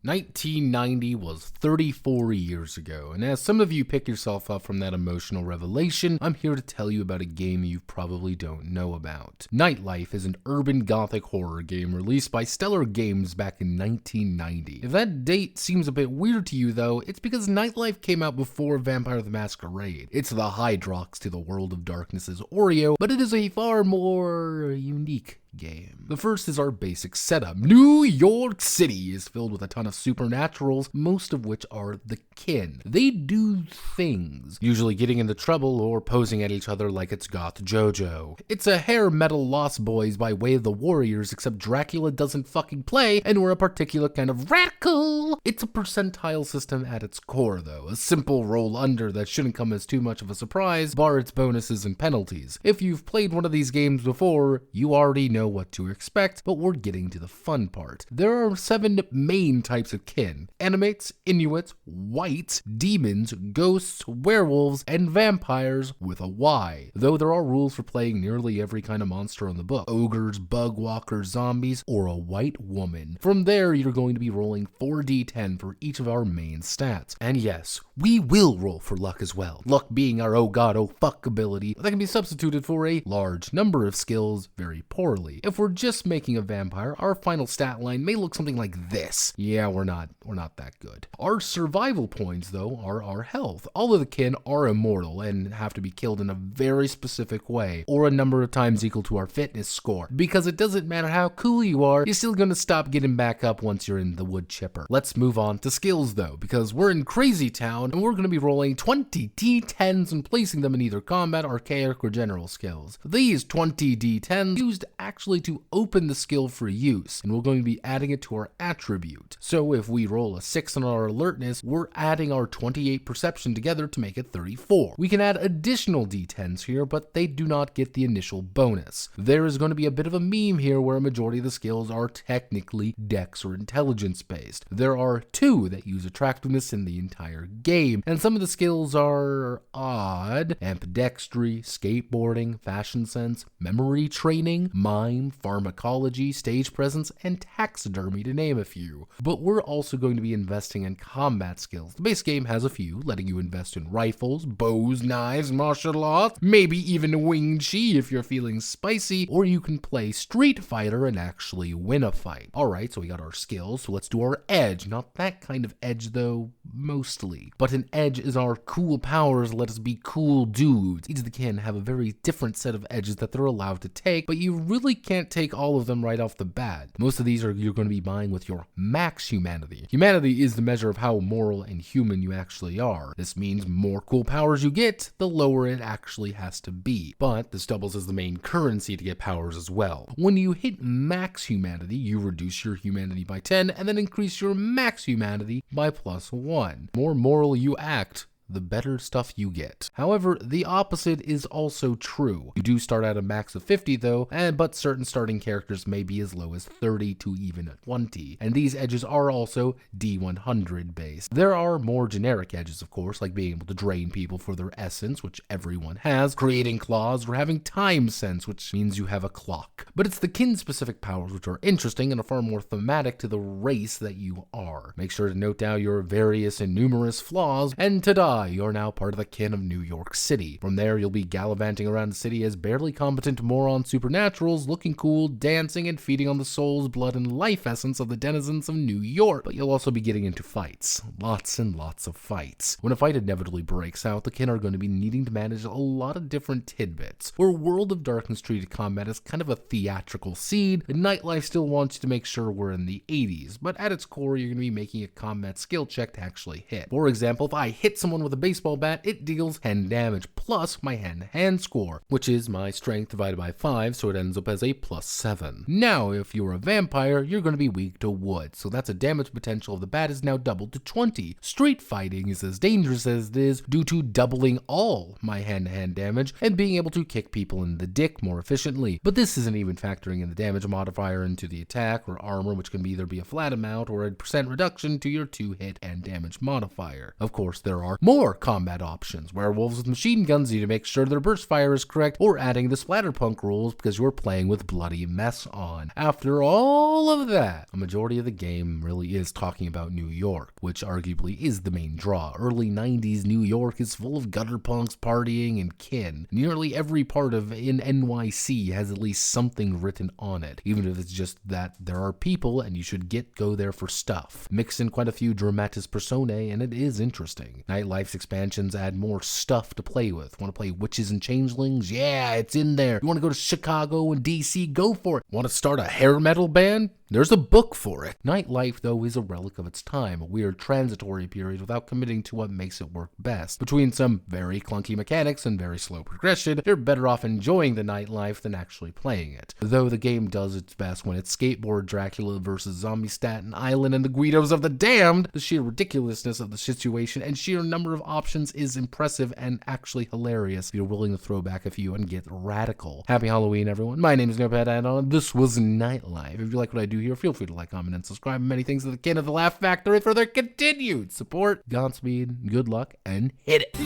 1990 was 34 years ago, and as some of you pick yourself up from that emotional revelation, I'm here to tell you about a game you probably don't know about. Nightlife is an urban gothic horror game released by Stellar Games back in 1990. If that date seems a bit weird to you though, it's because Nightlife came out before Vampire the Masquerade. It's the Hydrox to the World of Darkness's Oreo, but it is a far more unique game. The first is our basic setup. New York City is filled with a ton of supernaturals, most of which are the kin. They do things, usually getting into trouble or posing at each other like it's Goth JoJo. It's a hair metal Lost Boys by way of the Warriors, except Dracula doesn't fucking play and we're a particular kind of radical. It's a percentile system at its core though, a simple roll under that shouldn't come as too much of a surprise, bar its bonuses and penalties. If you've played one of these games before, you already know what to expect, but we're getting to the fun part. There are 7 main types of kin: animates, Inuits, whites, demons, ghosts, werewolves, and vampires with a Y. Though there are rules for playing nearly every kind of monster in the book: ogres, bug walkers, zombies, or a white woman. From there, you're going to be rolling 4d10 for each of our main stats. And yes, we will roll for luck as well. Luck being our oh god, oh fuck ability that can be substituted for a large number of skills very poorly. If we're just making a vampire, our final stat line may look something like this. Yeah, we're not that good. Our survival points, though, are our health. All of the kin are immortal and have to be killed in a very specific way, or a number of times equal to our fitness score. Because it doesn't matter how cool you are, you're still gonna stop getting back up once you're in the wood chipper. Let's move on to skills, though, because we're in Crazy Town, and we're gonna be rolling 20 d10s and placing them in either combat, archaic, or general skills. These 20 d10s used actually to open the skill for use, and we're going to be adding it to our attribute. So if we roll a 6 on our alertness, we're adding our 28 perception together to make it 34. We can add additional d10s here, but they do not get the initial bonus. There is going to be a bit of a meme here where a majority of the skills are technically dex or intelligence based. There are 2 that use attractiveness in the entire game, and some of the skills are odd: ambidextry, skateboarding, fashion sense, memory training, mind, pharmacology, stage presence, and taxidermy, to name a few. But we're also going to be investing in combat skills. The base game has a few, letting you invest in rifles, bows, knives, martial arts, maybe even Wing Chun if you're feeling spicy, or you can play Street Fighter and actually win a fight. Alright, so we got our skills, so let's do our edge. Not that kind of edge though, mostly. But an edge is our cool powers let us be cool dudes. Each of the kin have a very different set of edges that they're allowed to take, but you really can't take all of them right off the bat. Most of these you're going to be buying with your max humanity. Humanity is the measure of how moral and human you actually are. This means more cool powers you get, the lower it actually has to be. But this doubles as the main currency to get powers as well. When you hit max humanity, you reduce your humanity by 10 and then increase your max humanity by +1. The more moral you act, the better stuff you get. However, the opposite is also true. You do start at a max of 50 though, but certain starting characters may be as low as 30 to even 20, and these edges are also D100 based. There are more generic edges, of course, like being able to drain people for their essence, which everyone has, creating claws, or having time sense, which means you have a clock. But it's the kin-specific powers which are interesting and are far more thematic to the race that you are. Make sure to note down your various and numerous flaws, and ta-da! You're now part of the kin of New York City. From there, you'll be gallivanting around the city as barely competent moron supernaturals, looking cool, dancing, and feeding on the souls, blood, and life essence of the denizens of New York. But you'll also be getting into fights. Lots and lots of fights. When a fight inevitably breaks out, the kin are going to be needing to manage a lot of different tidbits. Where World of Darkness treated combat as kind of a theatrical seed, Nightlife still wants you to make sure we're in the 80s, but at its core, you're going to be making a combat skill check to actually hit. For example, if I hit someone with a baseball bat, it deals 10 damage plus my hand-to-hand score, which is my strength divided by 5, so it ends up as a +7. Now, if you're a vampire, you're going to be weak to wood, so that's a damage potential of the bat is now doubled to 20. Street fighting is as dangerous as it is due to doubling all my hand-to-hand damage and being able to kick people in the dick more efficiently. But this isn't even factoring in the damage modifier into the attack or armor, which can either be a flat amount or a % reduction to your 2 hit and damage modifier. Of course, there are more more combat options, werewolves with machine guns, you need to make sure their burst fire is correct, or adding the splatterpunk rules because you're playing with bloody mess on. After all of that, a majority of the game really is talking about New York, which arguably is the main draw. Early 90s New York is full of gutter punks, partying, and kin. Nearly every part of in NYC has at least something written on it, even if it's just that there are people and you should go there for stuff. Mix in quite a few dramatis personae, and it is interesting. Nightlife's expansions add more stuff to play with. Want to play witches and changelings? Yeah, it's in there. You want to go to Chicago and DC? Go for it. Want to start a hair metal band? There's a book for it. Nightlife, though, is a relic of its time, a weird transitory period without committing to what makes it work best. Between some very clunky mechanics and very slow progression, you're better off enjoying the Nightlife than actually playing it. Though the game does its best when it's Skateboard Dracula versus Zombie Staten Island and the Guidos of the Damned, the sheer ridiculousness of the situation and sheer number of options is impressive and actually hilarious if you're willing to throw back a few and get radical. Happy Halloween, everyone. My name is Notepad, and this was Nightlife. If you like what I do here, feel free to like, comment, and subscribe. Many thanks to the kin of the Laugh Factory for their continued support. Godspeed, good luck, and hit it.